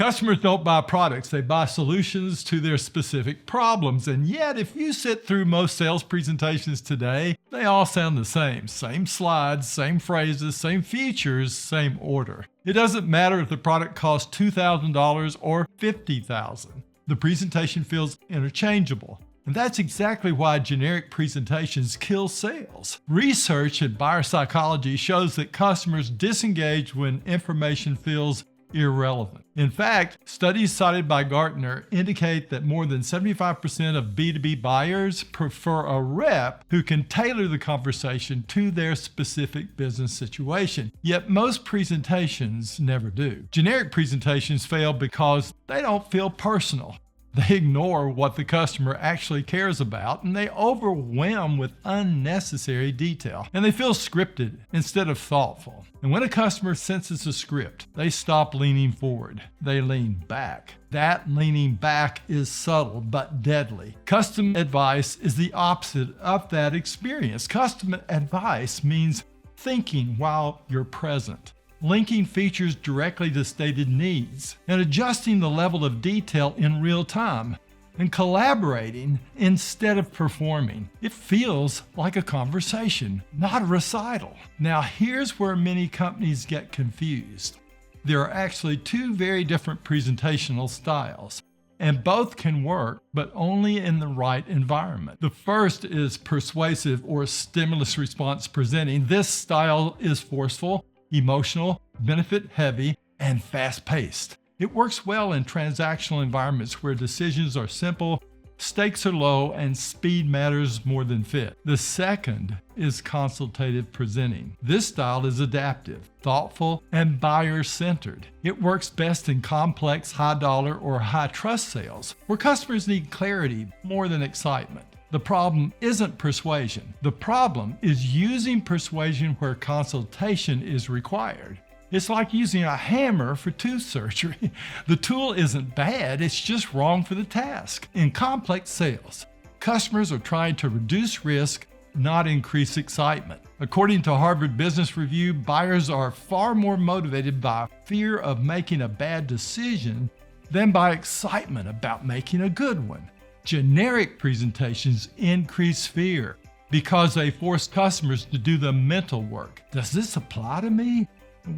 Customers don't buy products, they buy solutions to their specific problems. And yet, if you sit through most sales presentations today, they all sound the same. Same slides, same phrases, same features, same order. It doesn't matter if the product costs $2,000 or $50,000. The presentation feels interchangeable. And that's exactly why generic presentations kill sales. Research in buyer psychology shows that customers disengage when information feels irrelevant. In fact, studies cited by Gartner indicate that more than 75% of B2B buyers prefer a rep who can tailor the conversation to their specific business situation. Yet most presentations never do. Generic presentations fail because they don't feel personal. They ignore what the customer actually cares about, and they overwhelm with unnecessary detail. And they feel scripted instead of thoughtful. And when a customer senses a script, they stop leaning forward. They lean back. That leaning back is subtle but deadly. Custom advice is the opposite of that experience. Custom advice means thinking while you're present, linking features directly to stated needs, and adjusting the level of detail in real time, and collaborating instead of performing. It feels like a conversation, not a recital. Now, here's where many companies get confused. There are actually two very different presentational styles, and both can work, but only in the right environment. The first is persuasive or stimulus response presenting. This style is forceful, emotional, benefit-heavy, and fast-paced. It works well in transactional environments where decisions are simple, stakes are low, and speed matters more than fit. The second is consultative presenting. This style is adaptive, thoughtful, and buyer-centered. It works best in complex, high-dollar, or high-trust sales, where customers need clarity more than excitement. The problem isn't persuasion. The problem is using persuasion where consultation is required. It's like using a hammer for tooth surgery. The tool isn't bad, it's just wrong for the task. In complex sales, customers are trying to reduce risk, not increase excitement. According to Harvard Business Review, buyers are far more motivated by fear of making a bad decision than by excitement about making a good one. Generic presentations increase fear because they force customers to do the mental work. Does this apply to me?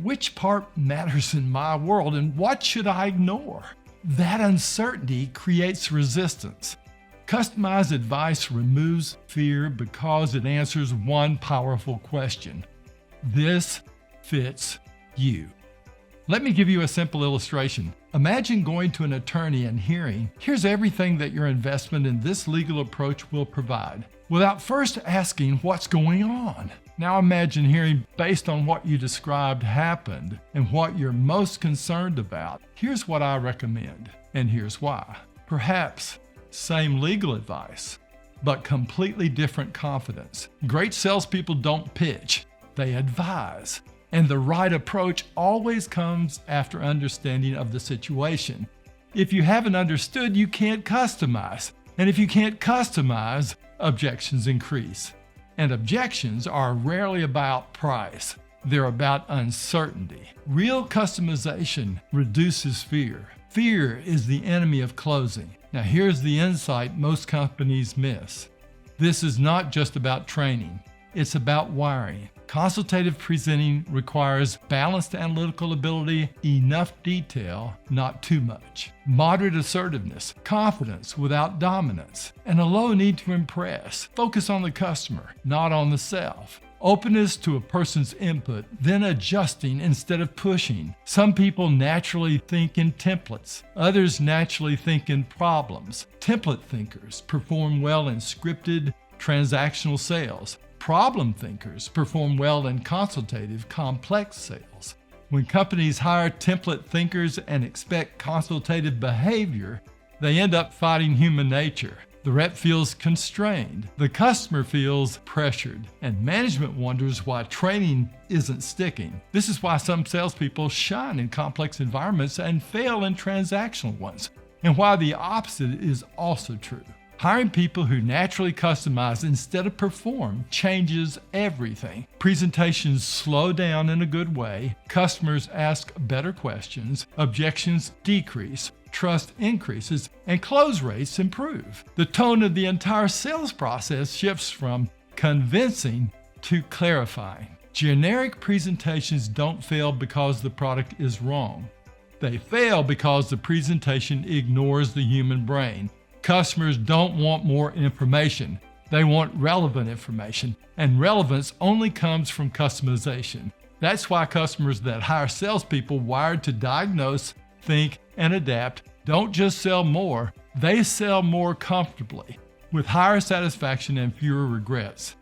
Which part matters in my world, and what should I ignore? That uncertainty creates resistance. Customized advice removes fear because it answers one powerful question. This fits you. Let me give you a simple illustration. Imagine going to an attorney and hearing, "Here's everything that your investment in this legal approach will provide," without first asking what's going on. Now imagine hearing, "Based on what you described happened and what you're most concerned about, here's what I recommend, and here's why." Perhaps same legal advice, but completely different confidence. Great salespeople don't pitch, they advise. And the right approach always comes after understanding of the situation. If you haven't understood, you can't customize. And if you can't customize, objections increase. And objections are rarely about price. They're about uncertainty. Real customization reduces fear. Fear is the enemy of closing. Now here's the insight most companies miss. This is not just about training. It's about wiring. Consultative presenting requires balanced analytical ability, enough detail, not too much, moderate assertiveness, confidence without dominance, and a low need to impress. Focus on the customer, not on the self. Openness to a person's input, then adjusting instead of pushing. Some people naturally think in templates. Others naturally think in problems. Template thinkers perform well in scripted, transactional sales. Problem thinkers perform well in consultative, complex sales. When companies hire template thinkers and expect consultative behavior, they end up fighting human nature. The rep feels constrained, the customer feels pressured, and management wonders why training isn't sticking. This is why some salespeople shine in complex environments and fail in transactional ones, and why the opposite is also true. Hiring people who naturally customize instead of perform changes everything. Presentations slow down in a good way. Customers ask better questions. Objections decrease. Trust increases, and close rates improve. The tone of the entire sales process shifts from convincing to clarifying. Generic presentations don't fail because the product is wrong. They fail because the presentation ignores the human brain. Customers don't want more information. They want relevant information, and relevance only comes from customization. That's why customers that hire salespeople wired to diagnose, think, and adapt don't just sell more, they sell more comfortably, with higher satisfaction and fewer regrets.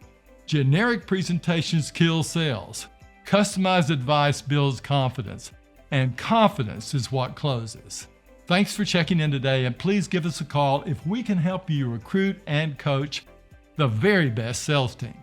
Generic presentations kill sales. Customized advice builds confidence, and confidence is what closes. Thanks for checking in today, and please give us a call if we can help you recruit and coach the very best sales team.